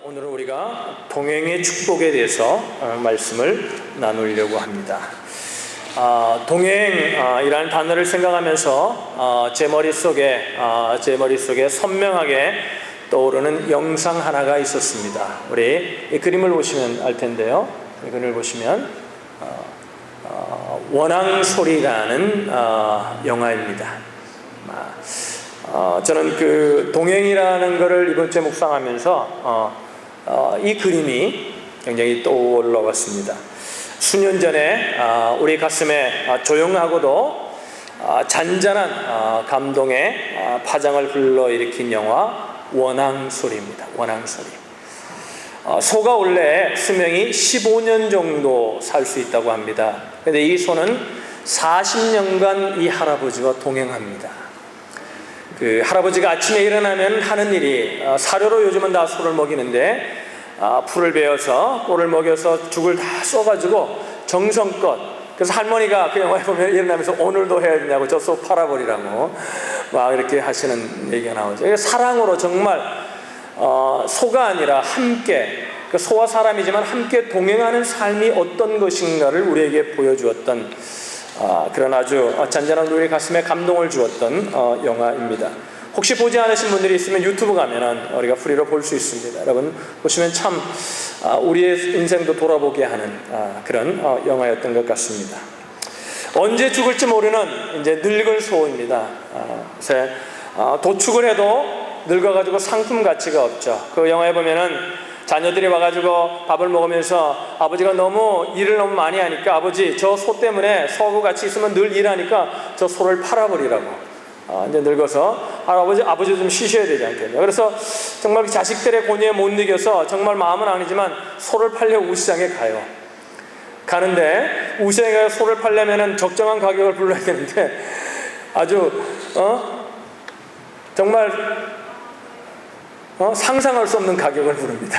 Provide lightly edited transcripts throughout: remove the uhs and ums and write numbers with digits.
오늘은 우리가 동행의 축복에 대해서 말씀을 나누려고 합니다. 동행이라는 단어를 생각하면서 제 머릿속에 선명하게 떠오르는 영상 하나가 있었습니다. 우리 이 그림을 보시면 알 텐데요. 이 그림을 보시면 원앙소리라는 영화입니다. 저는 그 동행이라는 것을 이번 주에 묵상하면서 이 그림이 굉장히 떠올라왔습니다. 수년 전에 우리 가슴에 조용하고도 잔잔한 감동의 파장을 불러일으킨 영화 원앙소리입니다. 원앙소리. 소가 원래 수명이 15년 정도 살 수 있다고 합니다. 그런데 이 소는 40년간 이 할아버지와 동행합니다. 그 할아버지가 아침에 일어나면 하는 일이 사료로 요즘은 다 소를 먹이는데 풀을 베어서 꿀을 먹여서 죽을 다 써가지고 정성껏, 그래서 할머니가 그 영화에 보면 일어나면서 오늘도 해야 되냐고 저 소 팔아버리라고 막 이렇게 하시는 얘기가 나오죠. 사랑으로 정말 소가 아니라 함께, 그 소와 사람이지만 함께 동행하는 삶이 어떤 것인가를 우리에게 보여주었던 그런 아주 잔잔한 우리 가슴에 감동을 주었던 영화입니다. 혹시 보지 않으신 분들이 있으면 유튜브 가면은 우리가 프리로 볼 수 있습니다. 여러분 보시면 참 우리의 인생도 돌아보게 하는 그런 영화였던 것 같습니다. 언제 죽을지 모르는 이제 늙은 소입니다. 도축을 해도 늙어가지고 상품 가치가 없죠. 그 영화에 보면은 자녀들이 와가지고 밥을 먹으면서 아버지가 일을 너무 많이 하니까 아버지 저 소 때문에 소하고 같이 있으면 늘 일하니까 저 소를 팔아버리라고. 이제 늙어서 아버지 좀 쉬셔야 되지 않겠냐. 그래서 정말 자식들의 권유에 못 이겨서 정말 마음은 아니지만 소를 팔려 우시장에 가요. 가는데 우시장에 가서 소를 팔려면은 적정한 가격을 불러야 되는데 아주 정말 상상할 수 없는 가격을 부릅니다.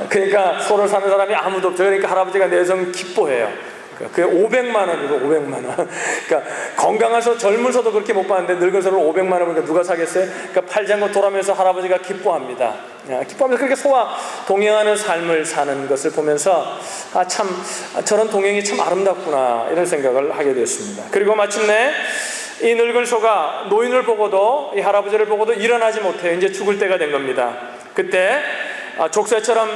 그러니까 소를 사는 사람이 아무도 없죠. 그러니까 할아버지가 내성 기뻐해요. 그게 500만 원이고 500만 원. 그러니까 건강해서 젊은서도 그렇게 못 봤는데 늙은서는 500만 원 보니까 누가 사겠어요? 그러니까 팔지 않고 돌아오면서 할아버지가 기뻐합니다. 기뻐하면서 그렇게 소와 동행하는 삶을 사는 것을 보면서 참 저런 동행이 참 아름답구나 이런 생각을 하게 되었습니다. 그리고 마침내 이 늙은 소가 노인을 보고도, 이 할아버지를 보고도 일어나지 못해요. 이제 죽을 때가 된 겁니다. 그때 족쇄처럼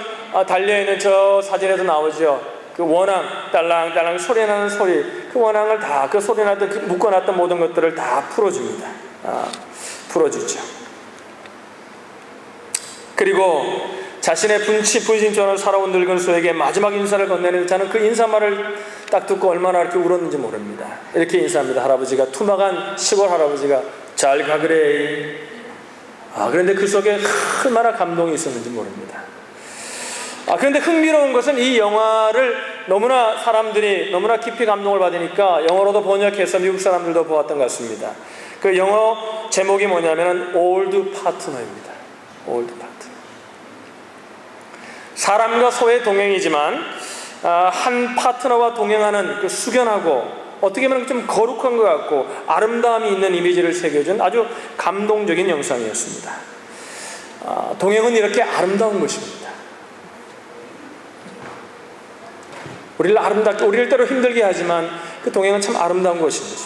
달려있는 저 사진에도 나오죠. 그 원앙, 딸랑딸랑 소리나는 소리, 그 원앙을 다, 그 소리나던 묶어놨던 모든 것들을 다 풀어줍니다. 풀어주죠. 그리고 자신의 분신처럼 살아온 늙은 소에게 마지막 인사를 건네는 자는 그 인사말을 딱 듣고 얼마나 이렇게 울었는지 모릅니다. 이렇게 인사합니다. 할아버지가, 투막한 시골 할아버지가 잘 가그래. 그런데 그 속에 얼마나 감동이 있었는지 모릅니다. 그런데 흥미로운 것은 이 영화를 너무나 사람들이 너무나 깊이 감동을 받으니까 영어로도 번역해서 미국 사람들도 보았던 것 같습니다. 그 영어 제목이 뭐냐면 Old Partner입니다. Old Partner. 사람과 소의 동행이지만 한 파트너와 동행하는 그 숙연하고 어떻게 보면 좀 거룩한 것 같고 아름다움이 있는 이미지를 새겨준 아주 감동적인 영상이었습니다. 동행은 이렇게 아름다운 것입니다. 우리를 때로 힘들게 하지만 그 동행은 참 아름다운 것입니다.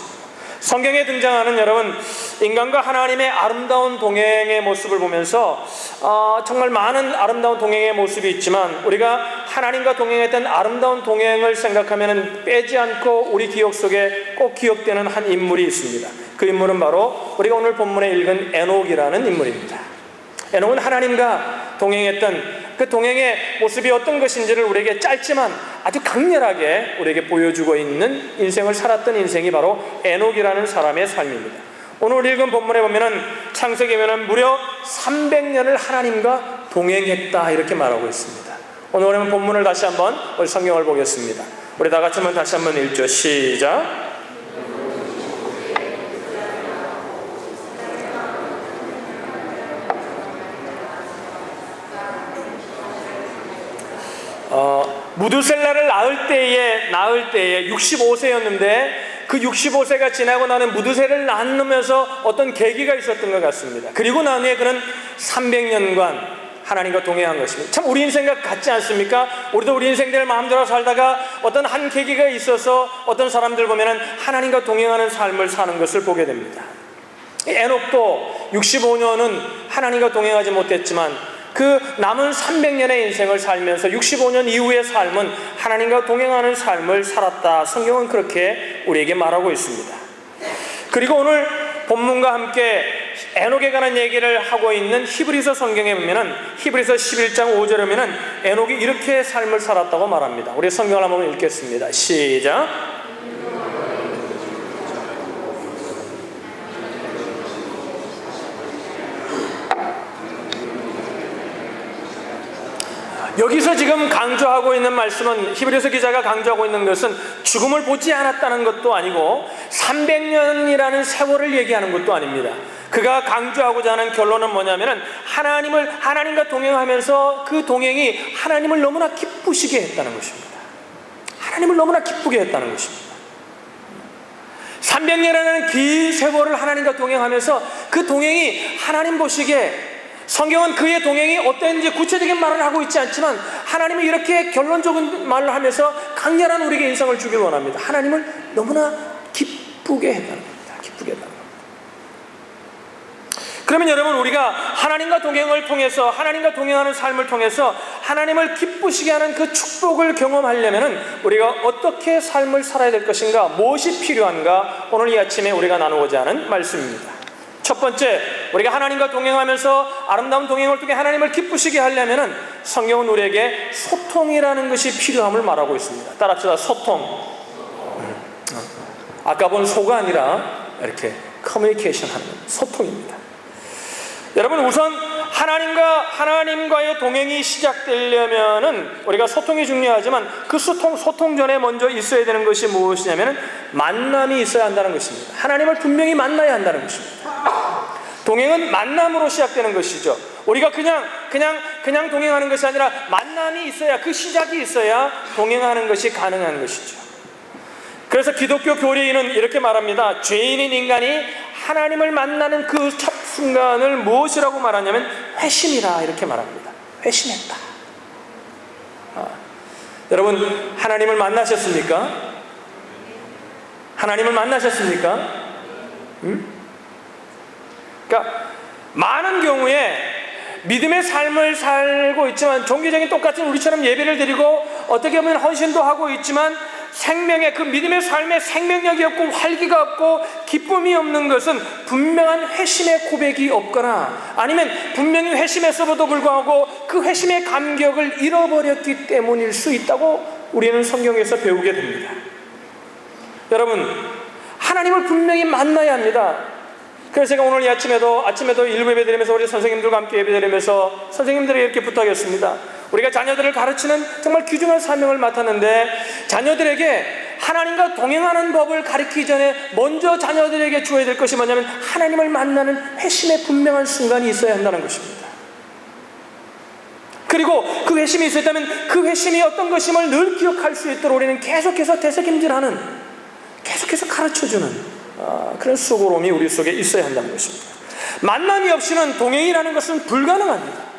성경에 등장하는 여러분 인간과 하나님의 아름다운 동행의 모습을 보면서 정말 많은 아름다운 동행의 모습이 있지만 우리가 하나님과 동행했던 아름다운 동행을 생각하면 빼지 않고 우리 기억 속에 꼭 기억되는 한 인물이 있습니다. 그 인물은 바로 우리가 오늘 본문에 읽은 에녹이라는 인물입니다. 에녹은 하나님과 동행했던 그 동행의 모습이 어떤 것인지를 우리에게 짧지만 아주 강렬하게 우리에게 보여주고 있는 인생을 살았던 인생이 바로 에녹이라는 사람의 삶입니다. 오늘 읽은 본문에 보면은 창세기에 보면은 무려 300년을 하나님과 동행했다 이렇게 말하고 있습니다. 오늘 본문을 다시 한번 우리 성경을 보겠습니다. 우리 다 같이 한번 다시 한번 읽죠. 시작. 무드셀라를 낳을 때에 65세였는데 그 65세가 지나고 나는 무드셀을 낳으면서 어떤 계기가 있었던 것 같습니다. 그리고 난 후에 그는 300년간 하나님과 동행한 것입니다. 참 우리 인생과 같지 않습니까? 우리도 우리 인생들 마음대로 살다가 어떤 한 계기가 있어서 어떤 사람들 보면은 하나님과 동행하는 삶을 사는 것을 보게 됩니다. 에녹도 65년은 하나님과 동행하지 못했지만 그 남은 300년의 인생을 살면서 65년 이후의 삶은 하나님과 동행하는 삶을 살았다. 성경은 그렇게 우리에게 말하고 있습니다. 그리고 오늘 본문과 함께 에녹에 관한 얘기를 하고 있는 히브리서 성경에 보면은 히브리서 11장 5절에 보면은 에녹이 이렇게 삶을 살았다고 말합니다. 우리 성경을 한번 읽겠습니다. 시작. 여기서 지금 강조하고 있는 말씀은, 히브리서 기자가 강조하고 있는 것은 죽음을 보지 않았다는 것도 아니고 300년이라는 세월을 얘기하는 것도 아닙니다. 그가 강조하고자 하는 결론은 뭐냐면은 하나님과 동행하면서 그 동행이 하나님을 너무나 기쁘시게 했다는 것입니다. 하나님을 너무나 기쁘게 했다는 것입니다. 300년이라는 긴 세월을 하나님과 동행하면서 그 동행이 하나님 보시기에, 성경은 그의 동행이 어땠는지 구체적인 말을 하고 있지 않지만 하나님이 이렇게 결론적인 말을 하면서 강렬한 우리에게 인상을 주길 원합니다. 하나님을 너무나 기쁘게 했다는 겁니다. 기쁘게 했다는 겁니다. 그러면 여러분, 우리가 하나님과 동행을 통해서, 하나님과 동행하는 삶을 통해서 하나님을 기쁘시게 하는 그 축복을 경험하려면 우리가 어떻게 삶을 살아야 될 것인가, 무엇이 필요한가, 오늘 이 아침에 우리가 나누고자 하는 말씀입니다. 첫 번째, 우리가 하나님과 동행하면서 아름다운 동행을 통해 하나님을 기쁘시게 하려면 성경은 우리에게 소통이라는 것이 필요함을 말하고 있습니다. 따라합시다. 소통. 아까 본 소가 아니라 이렇게 커뮤니케이션 하는 소통입니다. 여러분, 우선 하나님과의 동행이 시작되려면은 우리가 소통이 중요하지만 그 소통 전에 먼저 있어야 되는 것이 무엇이냐면은 만남이 있어야 한다는 것입니다. 하나님을 분명히 만나야 한다는 것입니다. 동행은 만남으로 시작되는 것이죠. 우리가 그냥 동행하는 것이 아니라 만남이 있어야, 그 시작이 있어야 동행하는 것이 가능한 것이죠. 그래서 기독교 교리는 이렇게 말합니다. 죄인인 인간이 하나님을 만나는 그 첫 순간을 무엇이라고 말하냐면 회심이라, 이렇게 말합니다. 회심했다. 여러분, 하나님을 만나셨습니까? 하나님을 만나셨습니까? 그러니까 많은 경우에 믿음의 삶을 살고 있지만, 종교적인 똑같은 우리처럼 예배를 드리고 어떻게 보면 헌신도 하고 있지만 생명의, 그 믿음의 삶에 생명력이 없고 활기가 없고 기쁨이 없는 것은 분명한 회심의 고백이 없거나, 아니면 분명히 회심했어도 불구하고 그 회심의 감격을 잃어버렸기 때문일 수 있다고 우리는 성경에서 배우게 됩니다. 여러분, 하나님을 분명히 만나야 합니다. 그래서 제가 오늘 이 아침에도 일부 예배 드리면서 우리 선생님들과 함께 예배 드리면서 선생님들에게 이렇게 부탁했습니다. 우리가 자녀들을 가르치는 정말 귀중한 사명을 맡았는데, 자녀들에게 하나님과 동행하는 법을 가르치기 전에 먼저 자녀들에게 주어야 될 것이 뭐냐면 하나님을 만나는 회심의 분명한 순간이 있어야 한다는 것입니다. 그리고 그 회심이 있었다면 그 회심이 어떤 것임을 늘 기억할 수 있도록 우리는 계속해서 되새김질하는, 계속해서 가르쳐주는 그런 수고로움이 우리 속에 있어야 한다는 것입니다. 만남이 없이는 동행이라는 것은 불가능합니다.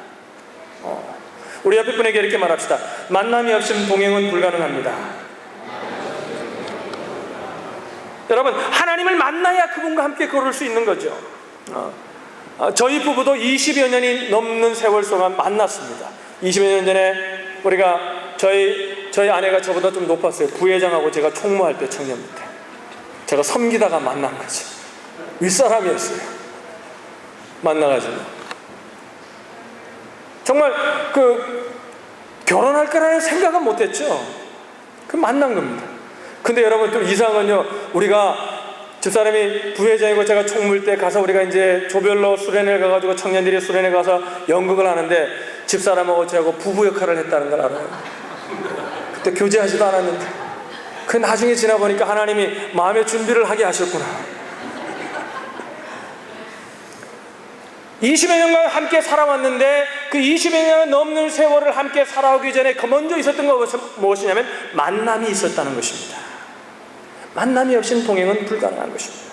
우리 옆에 분에게 이렇게 말합시다. 만남이 없이는 동행은 불가능합니다. 여러분, 하나님을 만나야 그분과 함께 걸을 수 있는 거죠. 저희 부부도 20여 년이 넘는 세월 동안 만났습니다. 20여 년 전에 우리가 저희 아내가 저보다 좀 높았어요. 부회장하고 제가 총무할 때, 청년부 때 제가 섬기다가 만난 거죠. 윗사람이었어요. 만나가지고 정말 결혼할 거라는 생각은 못했죠. 만난 겁니다. 근데 여러분, 또 이상은요, 우리가 집사람이 부회장이고 제가 총무일 때 가서 우리가 이제 조별로 수련회 가가지고 청년들이 수련회 가서 연극을 하는데 집사람하고 저하고 부부 역할을 했다는 걸 알아요. 그때 교제하지도 않았는데 그 나중에 지나보니까 하나님이 마음의 준비를 하게 하셨구나. 20여 년간 함께 살아왔는데 그 20여 년 넘는 세월을 함께 살아오기 전에 그 먼저 있었던 것은 무엇이냐면 만남이 있었다는 것입니다. 만남이 없이는 동행은 불가능한 것입니다.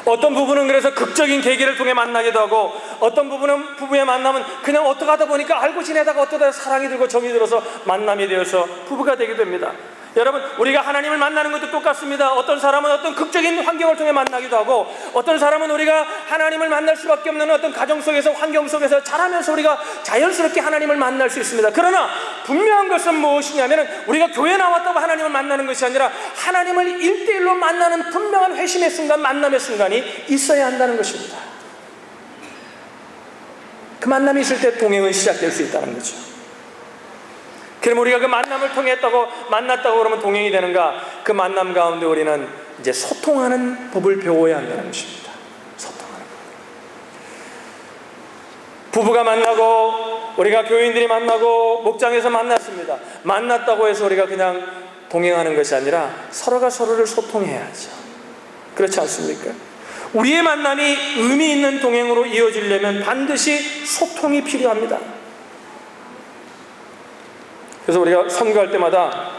어떤 부부는 그래서 극적인 계기를 통해 만나기도 하고, 어떤 부부는 부부의 만남은 그냥 어떻게 하다 보니까 알고 지내다가 어쩌다 사랑이 들고 정이 들어서 만남이 되어서 부부가 되게 됩니다. 여러분, 우리가 하나님을 만나는 것도 똑같습니다. 어떤 사람은 어떤 극적인 환경을 통해 만나기도 하고, 어떤 사람은 우리가 하나님을 만날 수밖에 없는 어떤 가정 속에서, 환경 속에서 자라면서 우리가 자연스럽게 하나님을 만날 수 있습니다. 그러나 분명한 것은 무엇이냐면, 우리가 교회 나왔다고 하나님을 만나는 것이 아니라 하나님을 1대1로 만나는 분명한 회심의 순간, 만남의 순간이 있어야 한다는 것입니다. 그 만남이 있을 때 동행은 시작될 수 있다는 거죠. 그럼 우리가 그 만남을 만났다고 그러면 동행이 되는가? 그 만남 가운데 우리는 이제 소통하는 법을 배워야 한다는 것입니다. 소통하는 법. 부부가 만나고, 우리가 교인들이 만나고, 목장에서 만났습니다. 만났다고 해서 우리가 그냥 동행하는 것이 아니라 서로가 서로를 소통해야죠. 그렇지 않습니까? 우리의 만남이 의미 있는 동행으로 이어지려면 반드시 소통이 필요합니다. 그래서 우리가 선거할 때마다,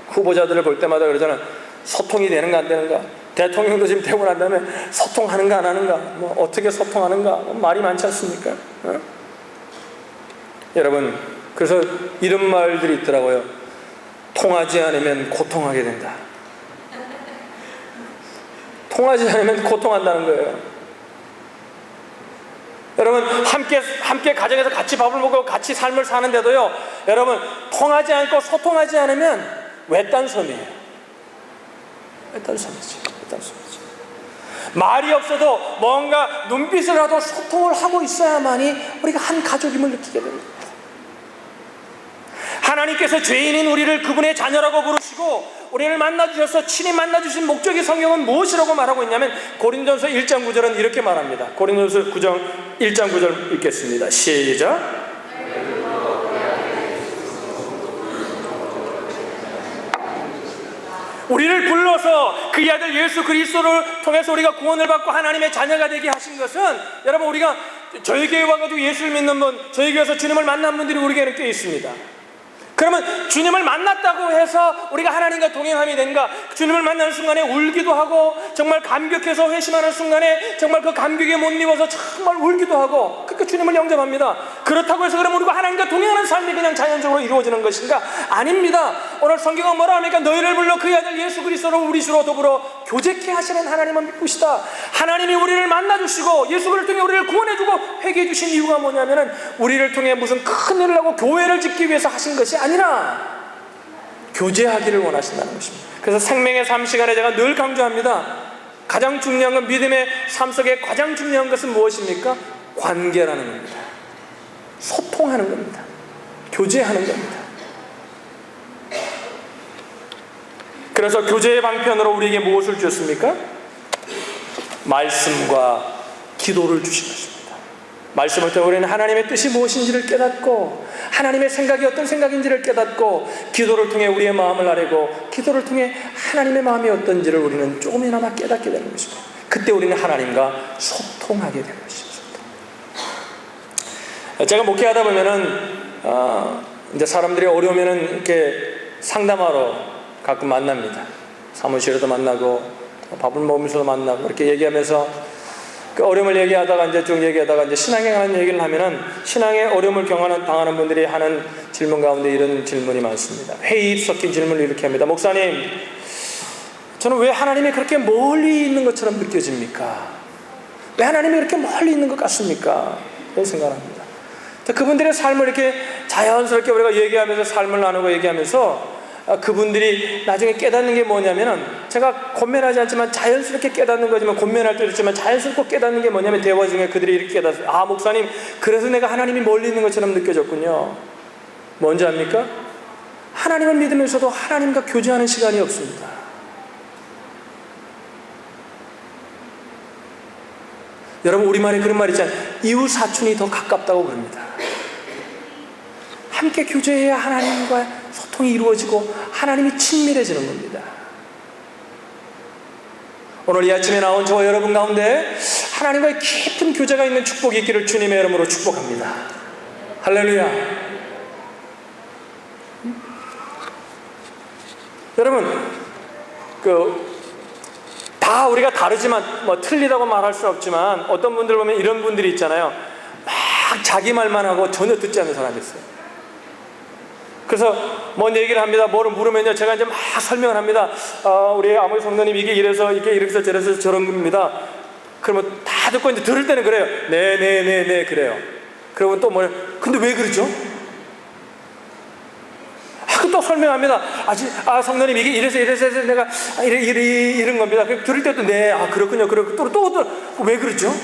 후보자들을 볼 때마다 그러잖아요. 소통이 되는가 안 되는가. 대통령도 지금 되고 난 다음에 소통하는가 안 하는가, 뭐 어떻게 소통하는가, 말이 많지 않습니까? 여러분, 그래서 이런 말들이 있더라고요. 통하지 않으면 고통하게 된다. 통하지 않으면 고통한다는 거예요. 여러분, 함께 가정에서 같이 밥을 먹고 같이 삶을 사는데도요, 여러분, 통하지 않고 소통하지 않으면 외딴섬이에요. 외딴섬이죠. 말이 없어도 뭔가 눈빛을 하도 소통을 하고 있어야만이 우리가 한 가족임을 느끼게 됩니다. 하나님께서 죄인인 우리를 그분의 자녀라고 부르시고 우리를 만나주셔서 친히 만나주신 목적의 성경은 무엇이라고 말하고 있냐면, 고린도전서 1장 9절은 이렇게 말합니다. 고린도전서 1장 9절 읽겠습니다. 시작. 우리를 불러서 그의 아들 예수 그리스도를 통해서 우리가 구원을 받고 하나님의 자녀가 되게 하신 것은, 여러분, 우리가 저희 교회 와가지고 예수를 믿는 분, 저희 교회에서 주님을 만난 분들이 우리에게는 꽤 있습니다. 그러면 주님을 만났다고 해서 우리가 하나님과 동행함이 되는가? 주님을 만나는 순간에 울기도 하고, 정말 감격해서 회심하는 순간에 정말 그 감격에 못 입어서 정말 울기도 하고, 그러니까 주님을 영접합니다. 그렇다고 해서 그러면 우리가 하나님과 동행하는 삶이 그냥 자연적으로 이루어지는 것인가? 아닙니다. 오늘 성경은 뭐라 합니까? 너희를 불러 그의 아들 예수 그리스도로 우리 주로 더불어 교제케 하시는 하나님은 믿으시다. 하나님이 우리를 만나주시고 예수를 통해 우리를 구원해주고 회개해주신 이유가 뭐냐면은, 우리를 통해 무슨 큰 일을 하고 교회를 짓기 위해서 하신 것이 아니라 교제하기를 원하신다는 것입니다. 그래서 생명의 삶 시간에 제가 늘 강조합니다. 가장 중요한 건, 믿음의 삶 속에 가장 중요한 것은 무엇입니까? 관계라는 겁니다. 소통하는 겁니다. 교제하는 겁니다. 그래서 교제의 방편으로 우리에게 무엇을 주셨습니까? 말씀과 기도를 주신 것입니다. 말씀을 통해 우리는 하나님의 뜻이 무엇인지를 깨닫고, 하나님의 생각이 어떤 생각인지를 깨닫고, 기도를 통해 우리의 마음을 아뢰고, 기도를 통해 하나님의 마음이 어떤지를 우리는 조금이나마 깨닫게 되는 것입니다. 그때 우리는 하나님과 소통하게 되는 것입니다. 제가 목회하다 보면은 이제 사람들이 어려우면은 이렇게 상담하러 가끔 만납니다. 사무실에도 만나고 밥을 먹으면서도 만나고, 이렇게 얘기하면서 그 어려움을 얘기하다가 이제 신앙에 관한 얘기를 하면은, 신앙의 어려움을 당하는 분들이 하는 질문 가운데 이런 질문이 많습니다. 회의 섞인 질문을 이렇게 합니다. 목사님, 저는 왜 하나님이 그렇게 멀리 있는 것처럼 느껴집니까? 왜 하나님이 그렇게 멀리 있는 것 같습니까? 그런 생각을 합니다. 그분들의 삶을 이렇게 자연스럽게 우리가 얘기하면서, 삶을 나누고 얘기하면서, 그분들이 나중에 깨닫는 게 뭐냐면은, 제가 권면하지 않지만 자연스럽게 깨닫는 거지만, 권면할 때도 있지만 자연스럽게 깨닫는 게 뭐냐면, 대화 중에 그들이 이렇게 깨닫어요. 아, 목사님, 그래서 내가 하나님이 멀리 있는 것처럼 느껴졌군요. 뭔지 압니까? 하나님을 믿으면서도 하나님과 교제하는 시간이 없습니다. 여러분, 우리말에 그런 말 있잖아요. 이웃 사촌이 더 가깝다고 그럽니다. 함께 교제해야 하나님과 소통이 이루어지고 하나님이 친밀해지는 겁니다. 오늘 이 아침에 나온 저와 여러분 가운데 하나님과의 깊은 교제가 있는 축복이 있기를 주님의 이름으로 축복합니다. 할렐루야. 여러분, 다 우리가 다르지만 뭐 틀리다고 말할 수 없지만 어떤 분들 보면 이런 분들이 있잖아요. 막 자기 말만 하고 전혀 듣지 않는 사람이 있어요. 그래서 뭔 얘기를 합니다. 뭐를 물으면요, 제가 이제 막 설명을 합니다. 우리 아모스 성도님 이게 이래서 저래서 저런 겁니다. 그러면 다 듣고 이제 들을 때는 그래요. 네 그래요. 그러면 또 뭐래? 근데 왜 그러죠? 또 설명합니다. 성도님 이게 이래서 내가 이런 겁니다. 들을 때도 네, 그렇군요. 또 왜 그러죠?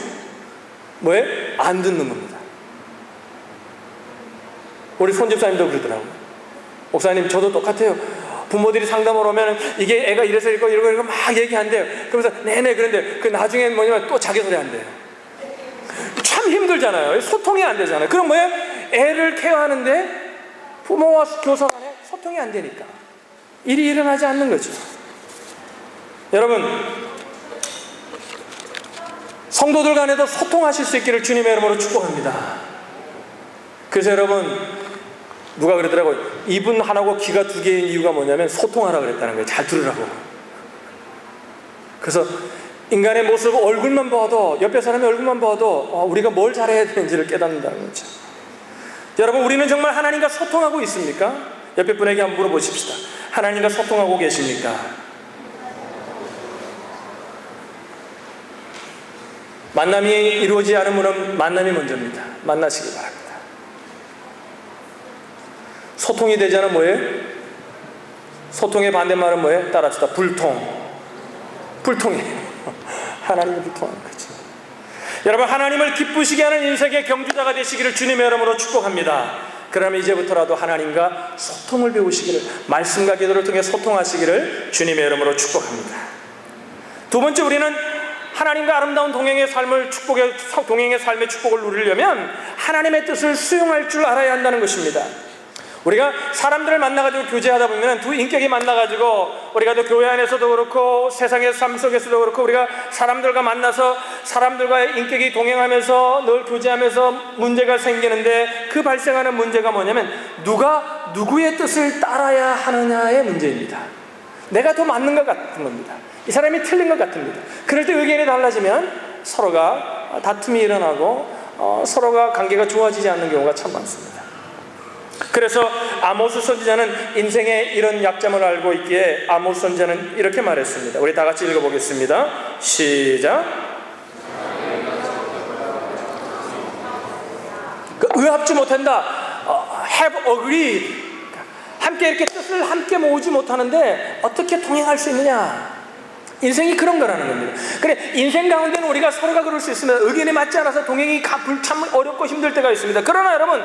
뭐예요? 안 듣는 겁니다. 우리 손집사님도 그러더라고요. 목사님 저도 똑같아요. 부모들이 상담을 오면 이게 애가 이래서 이러고 막 얘기한대요. 그러면서 네네 그런데 그 나중엔 뭐냐면 또 자기 소리 한대요. 참 힘들잖아요. 소통이 안 되잖아요. 그럼 뭐예요? 애를 케어하는데 부모와 교사 간에 소통이 안 되니까 일이 일어나지 않는 거죠. 여러분, 성도들 간에도 소통하실 수 있기를 주님의 이름으로 축복합니다. 그래서 여러분, 누가 그러더라고요. 입은 하나고 귀가 두 개인 이유가 뭐냐면 소통하라고 그랬다는 거예요. 잘 들으라고. 그래서 인간의 모습, 얼굴만 봐도, 옆에 사람의 얼굴만 봐도 우리가 뭘 잘해야 되는지를 깨닫는다는 거죠. 여러분, 우리는 정말 하나님과 소통하고 있습니까? 옆에 분에게 한번 물어보십시다. 하나님과 소통하고 계십니까? 만남이 이루어지지 않으면 만남이 먼저입니다. 만나시기 바랍니다. 소통이 되지 않으면 뭐예요? 소통의 반대말은 뭐예요? 따라합시다. 불통이에요. 하나님을 불통하는 거죠. 여러분, 하나님을 기쁘시게 하는 인생의 경주자가 되시기를 주님의 이름으로 축복합니다. 그러면 이제부터라도 하나님과 소통을 배우시기를, 말씀과 기도를 통해 소통하시기를 주님의 이름으로 축복합니다. 두 번째, 우리는 하나님과 아름다운 동행의 삶의 축복을 누리려면 하나님의 뜻을 수용할 줄 알아야 한다는 것입니다. 우리가 사람들을 만나가지고 교제하다 보면 두 인격이 만나가지고 우리가 또 교회 안에서도 그렇고 세상의 삶 속에서도 그렇고 우리가 사람들과 만나서 사람들과의 인격이 동행하면서 늘 교제하면서 문제가 생기는데, 그 발생하는 문제가 뭐냐면 누가 누구의 뜻을 따라야 하느냐의 문제입니다. 내가 더 맞는 것 같은 겁니다. 이 사람이 틀린 것 같습니다. 그럴 때 의견이 달라지면 서로가 다툼이 일어나고 서로가 관계가 좋아지지 않는 경우가 참 많습니다. 그래서 아모스 선지자는 인생의 이런 약점을 알고 있기에 아모스 선지자는 이렇게 말했습니다. 우리 다 같이 읽어보겠습니다. 시작. 의합지 못한다. Have agreed. 함께 이렇게 뜻을 함께 모으지 못하는데 어떻게 동행할 수 있느냐? 인생이 그런 거라는 겁니다. 그래, 인생 가운데는 우리가 서로가 그럴 수 있습니다. 의견이 맞지 않아서 동행이 참 어렵고 힘들 때가 있습니다. 그러나 여러분,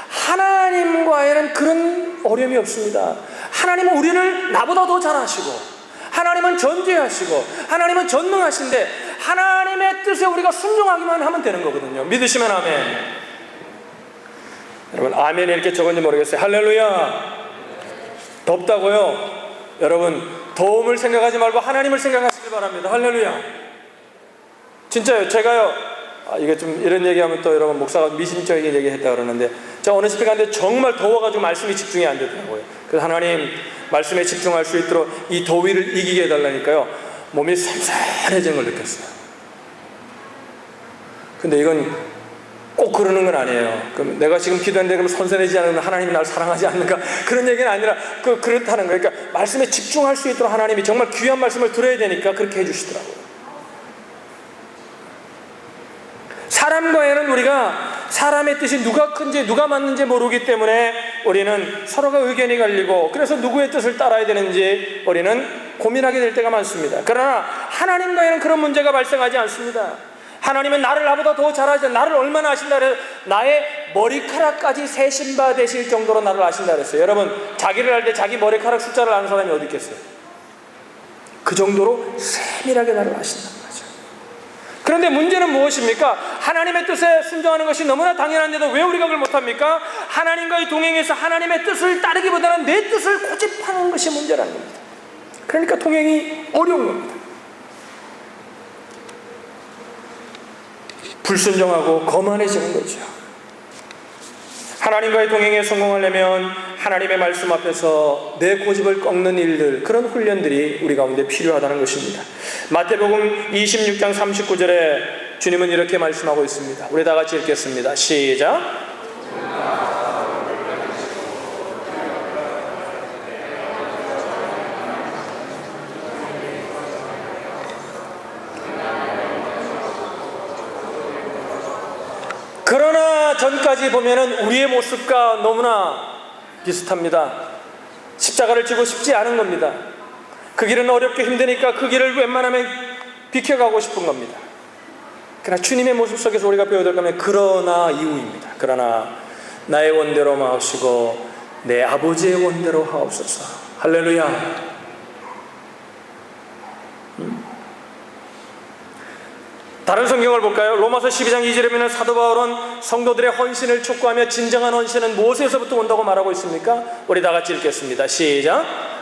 하나님과에는 그런 어려움이 없습니다. 하나님은 우리를 나보다 더 잘 아시고, 하나님은 전지하시고, 하나님은 전능하신데 하나님의 뜻에 우리가 순종하기만 하면 되는 거거든요. 믿으시면 아멘. 여러분, 아멘이 이렇게 적은지 모르겠어요. 할렐루야. 덥다고요? 여러분, 더움을 생각하지 말고 하나님을 생각하시길 바랍니다. 할렐루야. 진짜요. 제가요, 이게 좀 이런 얘기하면 또 여러분 목사가 미신적인 얘기했다 그러는데, 제가 어느 집회 갔는데 정말 더워가지고 말씀이 집중이 안 되더라고요. 그래서 하나님 말씀에 집중할 수 있도록 이 더위를 이기게 해달라니까요, 몸이 선선해지는 걸 느꼈어요. 근데 이건 꼭 그러는 건 아니에요. 그럼 내가 지금 기도하는데 그럼 선선해지지 않으면 하나님이 나를 사랑하지 않는가, 그런 얘기는 아니라 그렇다는 거예요. 그러니까 말씀에 집중할 수 있도록 하나님이 정말 귀한 말씀을 들어야 되니까 그렇게 해주시더라고요. 사람과에는 우리가 사람의 뜻이 누가 큰지 누가 맞는지 모르기 때문에 우리는 서로가 의견이 갈리고, 그래서 누구의 뜻을 따라야 되는지 우리는 고민하게 될 때가 많습니다. 그러나 하나님과에는 그런 문제가 발생하지 않습니다. 하나님은 나보다 더 잘 아시죠. 나를 얼마나 아신다 그래서 나의 머리카락까지 세신바 되실 정도로 나를 아신다 그랬어요. 여러분, 자기를 알 때 자기 머리카락 숫자를 아는 사람이 어디 있겠어요? 그 정도로 세밀하게 나를 아신다. 그런데 문제는 무엇입니까? 하나님의 뜻에 순종하는 것이 너무나 당연한데도 왜 우리가 그걸 못합니까? 하나님과의 동행에서 하나님의 뜻을 따르기보다는 내 뜻을 고집하는 것이 문제라는 겁니다. 그러니까 동행이 어려운 겁니다. 불순종하고 거만해지는 거죠. 하나님과의 동행에 성공하려면 하나님의 말씀 앞에서 내 고집을 꺾는 일들, 그런 훈련들이 우리 가운데 필요하다는 것입니다. 마태복음 26장 39절에 주님은 이렇게 말씀하고 있습니다. 우리 다 같이 읽겠습니다. 시작. 그러나 전까지 보면은 우리의 모습과 너무나 비슷합니다. 십자가를 지고 싶지 않은 겁니다. 그 길은 어렵게 힘드니까 그 길을 웬만하면 비켜가고 싶은 겁니다. 그러나 주님의 모습 속에서 우리가 배워야 될 거면 그러나 이후입니다. 그러나 나의 원대로 마옵시고 내 아버지의 원대로 하옵소서. 할렐루야. 다른 성경을 볼까요? 로마서 12장 2절에 보면 사도 바울은 성도들의 헌신을 촉구하며 진정한 헌신은 무엇에서부터 온다고 말하고 있습니까? 우리 다 같이 읽겠습니다. 시작.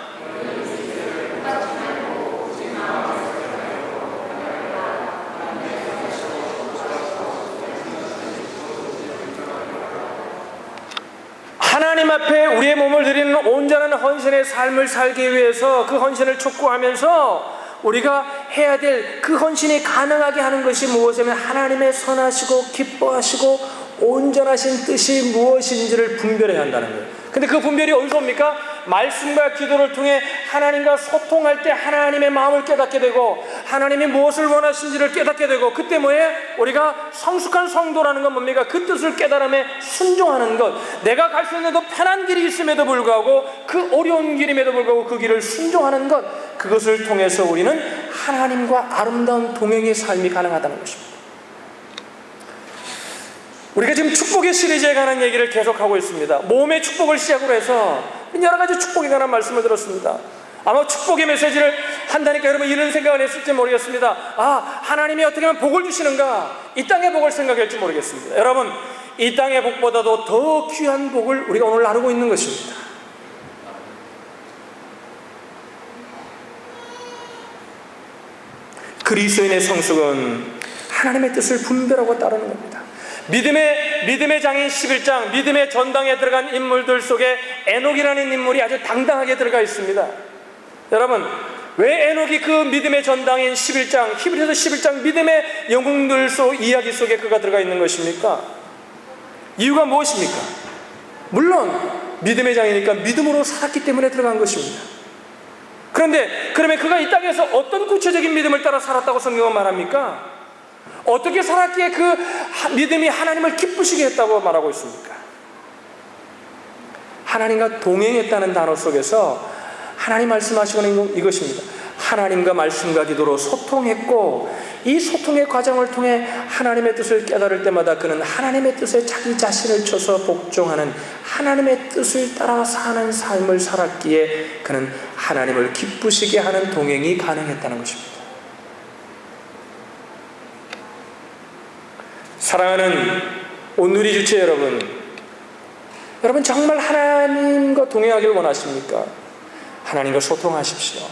하나님 앞에 우리의 몸을 드리는 온전한 헌신의 삶을 살기 위해서 그 헌신을 촉구하면서 우리가 해야 될 그 헌신이 가능하게 하는 것이 무엇이냐면 하나님의 선하시고 기뻐하시고 온전하신 뜻이 무엇인지를 분별해야 한다는 거예요. 근데 그 분별이 어디서 옵니까? 말씀과 기도를 통해 하나님과 소통할 때 하나님의 마음을 깨닫게 되고 하나님이 무엇을 원하시는지를 깨닫게 되고 그때 뭐에 우리가 성숙한 성도라는 건 뭡니까? 그 뜻을 깨달음에 순종하는 것. 내가 갈 수 있는 더 편한 길이 있음에도 불구하고 그 어려운 길임에도 불구하고 그 길을 순종하는 것. 그것을 통해서 우리는 하나님과 아름다운 동행의 삶이 가능하다는 것입니다. 우리가 지금 축복의 시리즈에 관한 얘기를 계속하고 있습니다. 몸의 축복을 시작으로 해서 여러 가지 축복에 관한 말씀을 들었습니다. 아마 축복의 메시지를 한다니까 여러분 이런 생각을 했을지 모르겠습니다. 하나님이 어떻게 하면 복을 주시는가? 이 땅의 복을 생각할지 모르겠습니다. 여러분, 이 땅의 복보다도 더 귀한 복을 우리가 오늘 나누고 있는 것입니다. 그리스도인의 성숙은 하나님의 뜻을 분별하고 따르는 겁니다. 믿음의 장인 11장, 믿음의 전당에 들어간 인물들 속에 에녹이라는 인물이 아주 당당하게 들어가 있습니다. 여러분, 왜 에녹이 그 믿음의 전당인 11장, 히브리서 11장 믿음의 영웅들 이야기 속에 그가 들어가 있는 것입니까? 이유가 무엇입니까? 물론 믿음의 장이니까 믿음으로 살았기 때문에 들어간 것입니다. 그런데 그러면 그가 이 땅에서 어떤 구체적인 믿음을 따라 살았다고 성경은 말합니까? 어떻게 살았기에 그 믿음이 하나님을 기쁘시게 했다고 말하고 있습니까? 하나님과 동행했다는 단어 속에서 하나님 말씀하시고는 이것입니다. 하나님과 말씀과 기도로 소통했고 이 소통의 과정을 통해 하나님의 뜻을 깨달을 때마다 그는 하나님의 뜻에 자기 자신을 쳐서 복종하는 하나님의 뜻을 따라 사는 삶을 살았기에 그는 하나님을 기쁘시게 하는 동행이 가능했다는 것입니다. 사랑하는 온누리 주체 여러분, 여러분 정말 하나님과 동행하길 원하십니까? 하나님과 소통하십시오.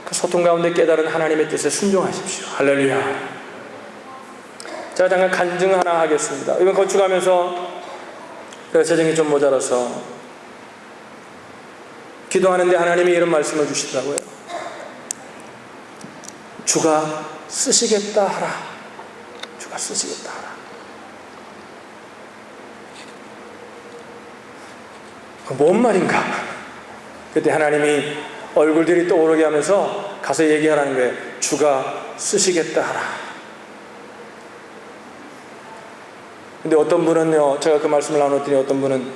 그 소통 가운데 깨달은 하나님의 뜻에 순종하십시오. 할렐루야. 제가 잠깐 간증 하나 하겠습니다. 이번 건축하면서 제가 재정이 좀 모자라서 기도하는데 하나님이 이런 말씀을 주시더라고요. 주가 쓰시겠다 하라. 주가 쓰시겠다 하라. 뭔 말인가? 그때 하나님이 얼굴들이 떠오르게 하면서 가서 얘기하라는 거예요. 주가 쓰시겠다 하라. 근데 어떤 분은요, 제가 그 말씀을 나눴더니 어떤 분은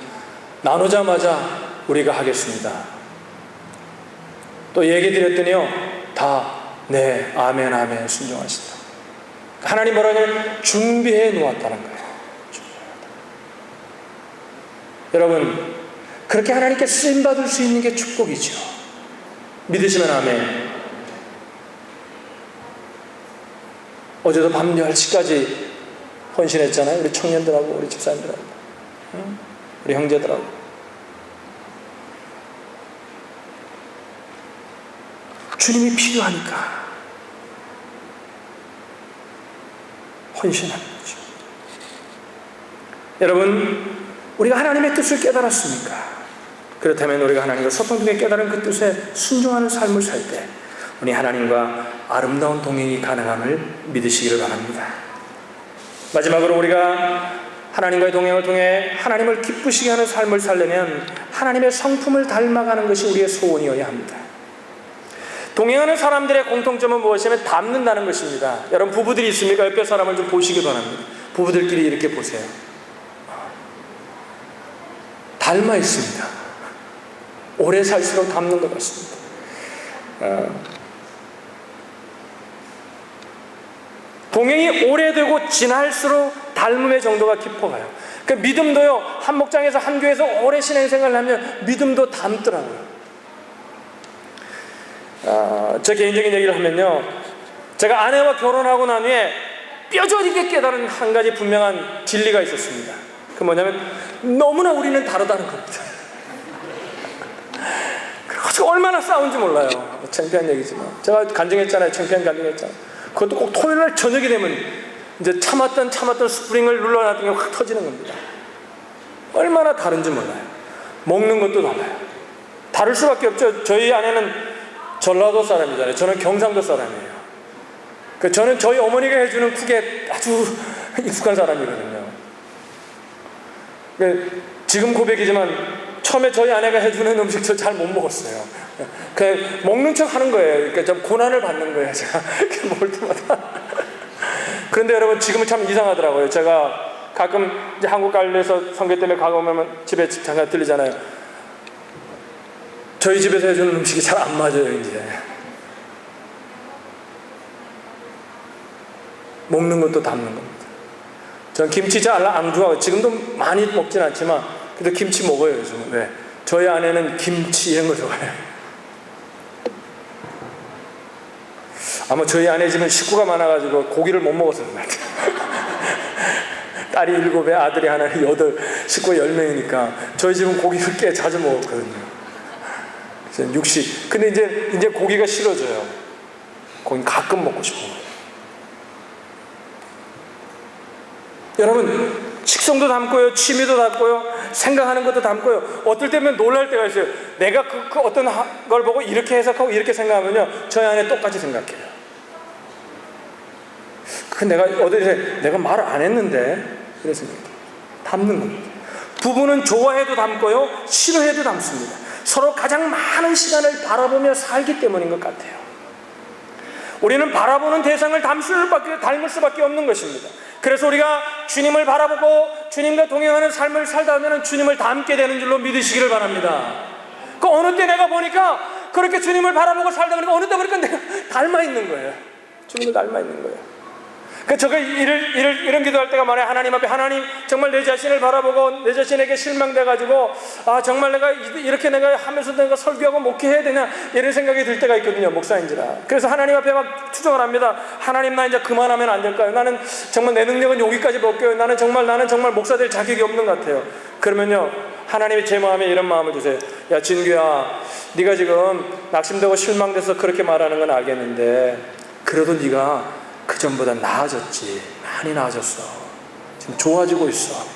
나누자마자 우리가 하겠습니다. 또 얘기 드렸더니요, 다 네, 아멘, 아멘 순종하신다. 하나님 뭐라냐면 준비해 놓았다는 거예요. 여러분, 그렇게 하나님께 쓰임받을 수 있는 게 축복이죠. 믿으시면 아멘. 어제도 밤 10시까지 헌신했잖아요. 우리 청년들하고 우리 집사님들하고 우리 형제들하고. 주님이 필요하니까 헌신하는 거죠. 여러분, 우리가 하나님의 뜻을 깨달았습니까? 그렇다면 우리가 하나님과 소통 중에 깨달은 그 뜻에 순종하는 삶을 살 때 우리 하나님과 아름다운 동행이 가능함을 믿으시기를 바랍니다. 마지막으로 우리가 하나님과의 동행을 통해 하나님을 기쁘시게 하는 삶을 살려면 하나님의 성품을 닮아가는 것이 우리의 소원이어야 합니다. 동행하는 사람들의 공통점은 무엇이냐면 닮는다는 것입니다. 여러분 부부들이 있습니까? 옆에 사람을 좀 보시기 바랍니다. 부부들끼리 이렇게 보세요. 닮아 있습니다. 오래 살수록 닮는 것 같습니다. 동행이 오래되고 지날수록 닮음의 정도가 깊어가요. 그 믿음도요, 한 목장에서 한 교회에서 오래 신앙생활을 하면 믿음도 닮더라고요. 제 개인적인 얘기를 하면요, 제가 아내와 결혼하고 난 후에 뼈저리게 깨달은 한 가지 분명한 진리가 있었습니다. 그 뭐냐면 너무나 우리는 다르다는 겁니다. 그래서 얼마나 싸운지 몰라요. 창피한 얘기지만 제가 간증했잖아요. 창피한 간증했잖아요. 그것도 꼭 토요일날 저녁이 되면 이제 참았던 스프링을 눌러놨던 게 확 터지는 겁니다. 얼마나 다른지 몰라요. 먹는 것도 달라요. 다를 수밖에 없죠. 저희 아내는 전라도 사람이잖아요. 저는 경상도 사람이에요. 저는 저희 어머니가 해주는 쿡에 아주 익숙한 사람이거든요. 지금 고백이지만 처음에 저희 아내가 해주는 음식 저 잘 못 먹었어요. 먹는 척 하는 거예요. 그러니까 좀 고난을 받는 거예요. 제가 먹을 때마다. 그런데 여러분 지금은 참 이상하더라고요. 제가 가끔 이제 한국 갈래에서 선교 때문에 가보면 집에 잠깐 들리잖아요. 저희 집에서 해주는 음식이 잘 안 맞아요. 이제 먹는 것도 닮는 겁니다. 전 김치 잘 안 좋아해요. 지금도 많이 먹진 않지만 그래도 김치 먹어요. 요즘은. 왜? 저희 아내는 김치 이런 거 좋아해요. 아마 저희 아내 집은 식구가 많아가지고 고기를 못 먹어서 그런 것 같아요. 딸이 7에 아들이 하나에 8, 식구가 10명이니까 저희 집은 고기를 꽤 자주 먹었거든요. 육식. 근데 이제 고기가 싫어져요. 고기 가끔 먹고 싶어요. 여러분 식성도 닮고요, 취미도 닮고요, 생각하는 것도 닮고요. 어떨 때면 놀랄 때가 있어요. 내가 그 어떤 걸 보고 이렇게 해석하고 이렇게 생각하면요, 저희 안에 똑같이 생각해요. 내가 말을 안 했는데 이런 생각이 닮는 겁니다. 부부는 좋아해도 닮고요, 싫어해도 닮습니다. 서로 가장 많은 시간을 바라보며 살기 때문인 것 같아요. 우리는 바라보는 대상을 닮을 수밖에 없는 것입니다. 그래서 우리가 주님을 바라보고 주님과 동행하는 삶을 살다 보면 주님을 닮게 되는 줄로 믿으시기를 바랍니다. 어느 때 내가 보니까 그렇게 주님을 바라보고 살다 보니까 어느 때 보니까 내가 닮아 있는 거예요. 주님을 닮아 있는 거예요. 제가 이런 기도할 때가 많아요. 하나님 앞에, 하나님 정말 내 자신을 바라보고 내 자신에게 실망돼가지고 정말 내가 이렇게 내가 하면서 내가 설교하고 목회해야 되냐 이런 생각이 들 때가 있거든요. 목사인지라. 그래서 하나님 앞에 막 투정을 합니다. 하나님 나 이제 그만하면 안 될까요? 나는 정말 내 능력은 여기까지 볼게요. 나는 정말 목사 될 자격이 없는 것 같아요. 그러면요, 하나님이 제 마음에 이런 마음을 주세요. 야 진규야, 네가 지금 낙심되고 실망돼서 그렇게 말하는 건 알겠는데 그래도 네가 그 전보다 나아졌지. 많이 나아졌어. 지금 좋아지고 있어.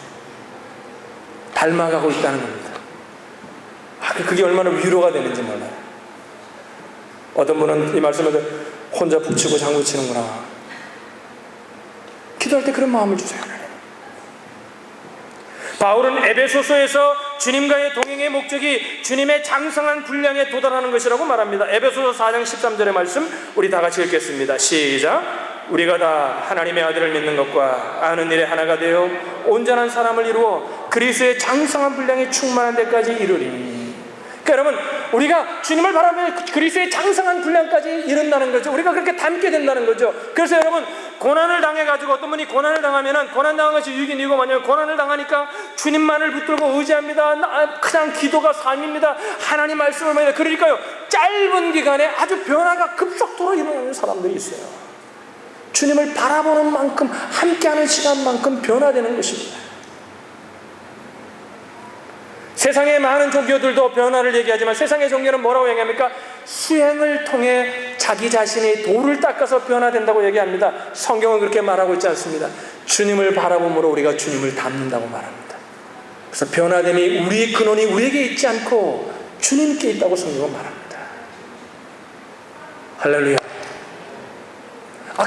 닮아가고 있다는 겁니다. 그게 얼마나 위로가 되는지 몰라요. 어떤 분은 이 말씀을 혼자 북치고 장구치는구나. 기도할 때 그런 마음을 주세요. 바울은 에베소서에서 주님과의 동행의 목적이 주님의 장성한 분량에 도달하는 것이라고 말합니다. 에베소서 4장 13절의 말씀 우리 다 같이 읽겠습니다. 시작. 우리가 다 하나님의 아들을 믿는 것과 아는 일에 하나가 되어 온전한 사람을 이루어 그리스도의 장성한 분량이 충만한 데까지 이르리니. 그러니까 여러분, 우리가 주님을 바라보면 그리스도의 장성한 분량까지 이른다는 거죠. 우리가 그렇게 닮게 된다는 거죠. 그래서 여러분, 고난을 당해가지고 어떤 분이 고난을 당하면은, 고난당한 것이 유익인 이유가 뭐냐면 고난을 당하니까 주님만을 붙들고 의지합니다. 그냥 기도가 삶입니다. 하나님 말씀을 믿습니다. 그러니까요, 짧은 기간에 아주 변화가 급속도로 일어나는 사람들이 있어요. 주님을 바라보는 만큼, 함께하는 시간만큼 변화되는 것입니다. 세상의 많은 종교들도 변화를 얘기하지만 세상의 종교는 뭐라고 얘기합니까? 수행을 통해 자기 자신의 도를 닦아서 변화된다고 얘기합니다. 성경은 그렇게 말하고 있지 않습니다. 주님을 바라봄으로 우리가 주님을 닮는다고 말합니다. 그래서 변화됨이 우리의 근원이 우리에게 있지 않고 주님께 있다고 성경은 말합니다. 할렐루야.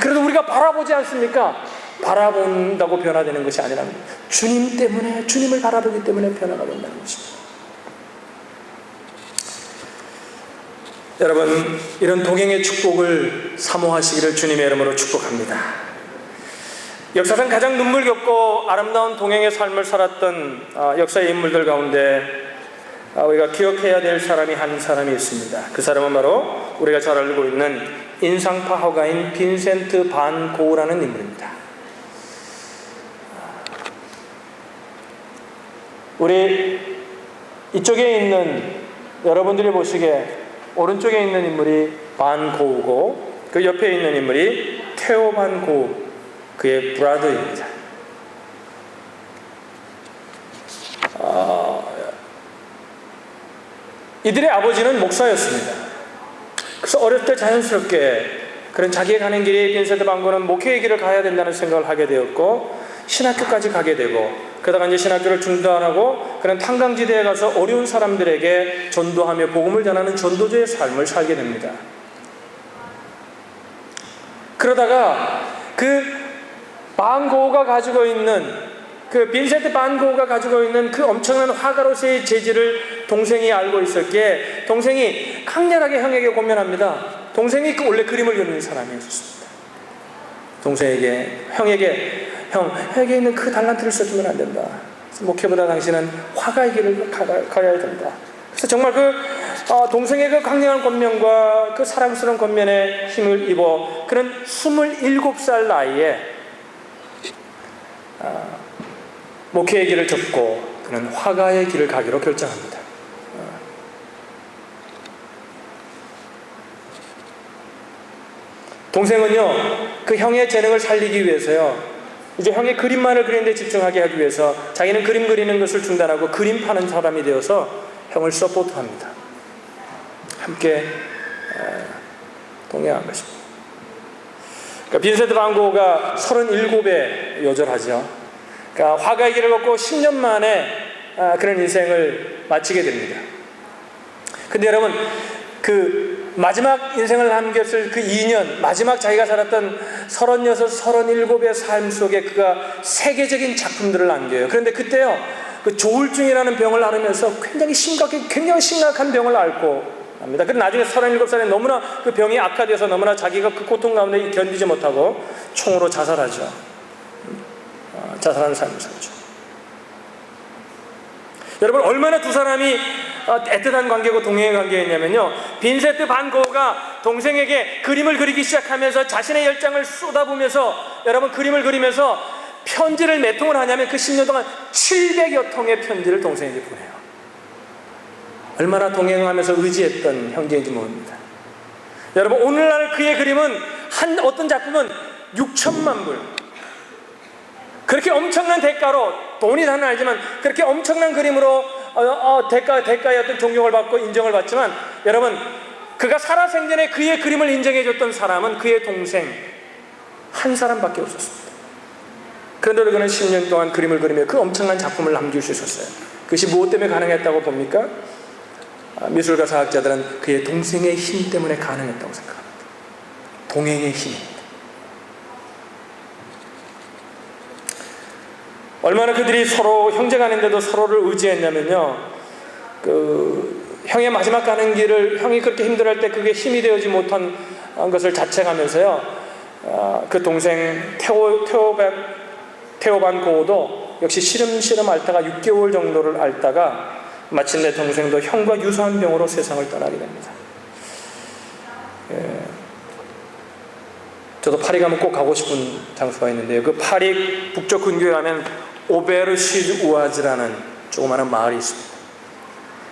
그래도 우리가 바라보지 않습니까? 바라본다고 변화되는 것이 아니라 주님 때문에, 주님을 바라보기 때문에 변화가 된다는 것입니다. 여러분, 이런 동행의 축복을 사모하시기를 주님의 이름으로 축복합니다. 역사상 가장 눈물겹고 아름다운 동행의 삶을 살았던 역사의 인물들 가운데 우리가 기억해야 될 사람이 한 사람이 있습니다. 그 사람은 바로 우리가 잘 알고 있는 인상파 화가인 빈센트 반 고흐라는 인물입니다. 우리 이쪽에 있는 여러분들이 보시기에 오른쪽에 있는 인물이 반 고흐고 그 옆에 있는 인물이 테오 반 고흐, 그의 브라더입니다. 이들의 아버지는 목사였습니다. 그래서 어릴 때 자연스럽게 그런 자기가 가는 길이 빈센트 반 고흐는 목회의 길을 가야 된다는 생각을 하게 되었고 신학교까지 가게 되고 그러다가 이제 신학교를 중단하고 그런 탄광지대에 가서 어려운 사람들에게 전도하며 복음을 전하는 전도자의 삶을 살게 됩니다. 그러다가 그 반 고흐가 가지고 있는 그 빈센트 반 고흐가 가지고 있는 그 엄청난 화가로서의 재질을 동생이 알고 있었기에 동생이 강렬하게 형에게 권면합니다. 동생이 원래 그림을 그리는 사람이었습니다. 동생에게 형에게 있는 그 달란트를 써주면 안 된다. 목회보다 당신은 화가의 길을 가야 된다. 그래서 정말 동생의 그 강력한 권면과 그 사랑스러운 권면에 힘을 입어 그는 27살 나이에 목회의 길을 접고 그는 화가의 길을 가기로 결정합니다. 동생은요, 그 형의 재능을 살리기 위해서요, 이제 형의 그림만을 그리는 데 집중하게 하기 위해서 자기는 그림 그리는 것을 중단하고 그림 파는 사람이 되어서 형을 서포트합니다. 함께 동행한 것입니다. 그러니까 빈센트 반 고흐가 37에 요절하죠. 그러니까 화가의 길을 걷고 10년 만에 그런 인생을 마치게 됩니다. 근데 여러분, 그 마지막 인생을 남겼을 그 2년, 마지막 자기가 살았던 36, 37의 삶 속에 그가 세계적인 작품들을 남겨요. 그런데 그때요, 그 조울증이라는 병을 앓으면서 굉장히 심각한 병을 앓고 합니다. 그런데 나중에 37살에 너무나 그 병이 악화돼서 너무나 자기가 그 고통 가운데 견디지 못하고 총으로 자살하죠. 자살하는 삶을 살죠. 여러분, 얼마나 두 사람이 애틋한 관계고 동행의 관계였냐면요, 빈센트 반 고흐가 동생에게 그림을 그리기 시작하면서 자신의 열정을 쏟아부으면서 여러분 그림을 그리면서 편지를 몇 통을 하냐면 그 10년 동안 700여 통의 편지를 동생에게 보내요. 얼마나 동행하면서 의지했던 형제인지 모릅니다. 여러분, 오늘날 그의 그림은 어떤 작품은 6천만 불, 그렇게 엄청난 대가로, 돈이 다는 알지만 그렇게 엄청난 그림으로 대가의 어떤 존경을 받고 인정을 받지만, 여러분, 그가 살아생전에 그의 그림을 인정해줬던 사람은 그의 동생 한 사람밖에 없었습니다. 그런데도 그는 10년 동안 그림을 그리며 그 엄청난 작품을 남길 수 있었어요. 그것이 무엇 때문에 가능했다고 봅니까? 미술가 사학자들은 그의 동생의 힘 때문에 가능했다고 생각합니다. 동행의 힘입니다. 얼마나 그들이 서로 형제간인데도 서로를 의지했냐면요, 그 형의 마지막 가는 길을 형이 그렇게 힘들어할 때 그게 힘이 되어지 못한 것을 자책하면서요, 그 동생 테오 반 고흐도 역시 시름시름 앓다가 6개월 정도를 앓다가 마침내 동생도 형과 유사한 병으로 세상을 떠나게 됩니다. 저도 파리 가면 꼭 가고 싶은 장소가 있는데요, 그 파리 북쪽 근교에 가면 오베르시즈 우아즈라는 조그마한 마을이 있습니다.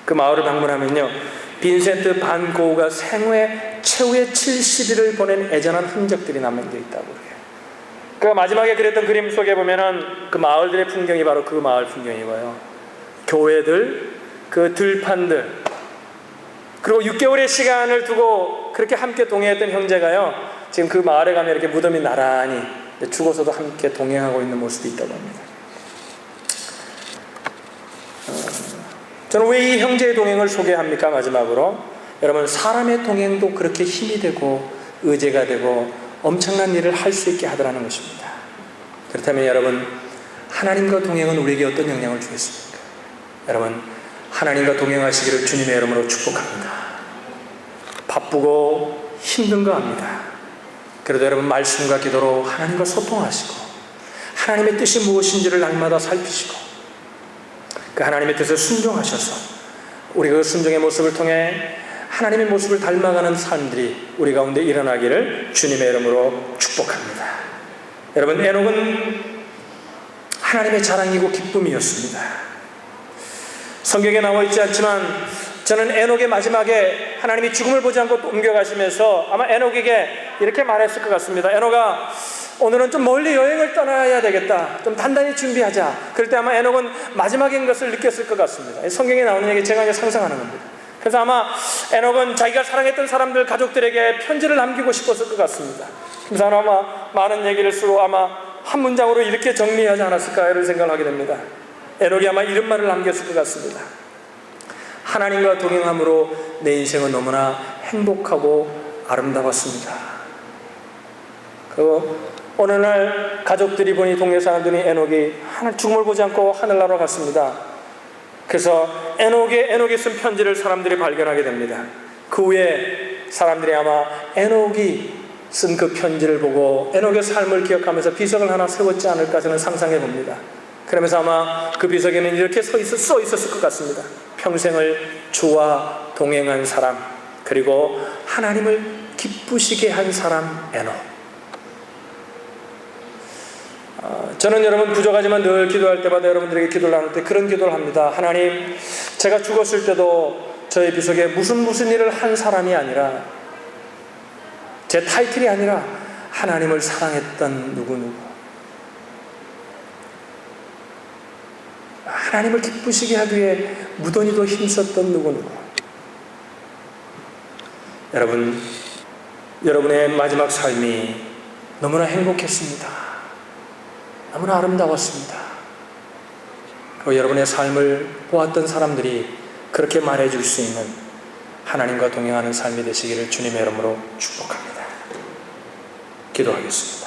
그 마을을 방문하면요, 빈센트 반 고흐가 생애 최후의 70일을 보낸 애잔한 흔적들이 남겨져 있다고 해요. 그 마지막에 그렸던 그림 속에 보면은 그 마을들의 풍경이 바로 그 마을 풍경이고요, 교회들, 그 들판들, 그리고 6개월의 시간을 두고 그렇게 함께 동행했던 형제가요, 지금 그 마을에 가면 이렇게 무덤이 나란히 죽어서도 함께 동행하고 있는 모습이 있다고 합니다. 저는 왜 이 형제의 동행을 소개합니까? 마지막으로 여러분, 사람의 동행도 그렇게 힘이 되고 의제가 되고 엄청난 일을 할 수 있게 하더라는 것입니다. 그렇다면 여러분, 하나님과 동행은 우리에게 어떤 영향을 주겠습니까? 여러분, 하나님과 동행하시기를 주님의 이름으로 축복합니다. 바쁘고 힘든 거 압니다. 그래도 여러분, 말씀과 기도로 하나님과 소통하시고 하나님의 뜻이 무엇인지를 날마다 살피시고 그 하나님의 뜻을 순종하셔서 우리가 그 순종의 모습을 통해 하나님의 모습을 닮아가는 삶들이 우리 가운데 일어나기를 주님의 이름으로 축복합니다. 여러분, 에녹은 하나님의 자랑이고 기쁨이었습니다. 성경에 나와 있지 않지만 저는 에녹의 마지막에 하나님이 죽음을 보지 않고 또 옮겨가시면서 아마 에녹에게 이렇게 말했을 것 같습니다. 에녹아, 오늘은 좀 멀리 여행을 떠나야 되겠다. 좀 단단히 준비하자. 그럴 때 아마 에녹은 마지막인 것을 느꼈을 것 같습니다. 성경에 나오는 얘기 제가 이제 상상하는 겁니다. 그래서 아마 에녹은 자기가 사랑했던 사람들, 가족들에게 편지를 남기고 싶었을 것 같습니다. 그래서 아마 많은 얘기를 쓰고 아마 한 문장으로 이렇게 정리하지 않았을까 이런 생각을 하게 됩니다. 에녹이 아마 이런 말을 남겼을 것 같습니다. 하나님과 동행함으로 내 인생은 너무나 행복하고 아름다웠습니다. 그리고 어느 날 가족들이 보니, 동네 사람들이 에녹이 죽음을 보지 않고 하늘나라로 갔습니다. 그래서 에녹에 쓴 편지를 사람들이 발견하게 됩니다. 그 후에 사람들이 아마 에녹이 쓴 그 편지를 보고 에녹의 삶을 기억하면서 비석을 하나 세웠지 않을까 저는 상상해 봅니다. 그러면서 아마 그 비석에는 이렇게 써 있었을 것 같습니다. 평생을 주와 동행한 사람, 그리고 하나님을 기쁘시게 한 사람 에녹. 저는 여러분 부족하지만 늘 기도할 때마다 여러분들에게 기도를 나눌 때 그런 기도를 합니다. 하나님, 제가 죽었을 때도 저의 비석에 무슨 일을 한 사람이 아니라, 제 타이틀이 아니라 하나님을 사랑했던 누구누구, 하나님을 기쁘시게 하기 위해 무던히도 힘썼던 누구누구. 여러분, 여러분의 마지막 삶이 너무나 행복했습니다. 너무나 아름다웠습니다. 그리고 여러분의 삶을 보았던 사람들이 그렇게 말해줄 수 있는 하나님과 동행하는 삶이 되시기를 주님의 이름으로 축복합니다. 기도하겠습니다.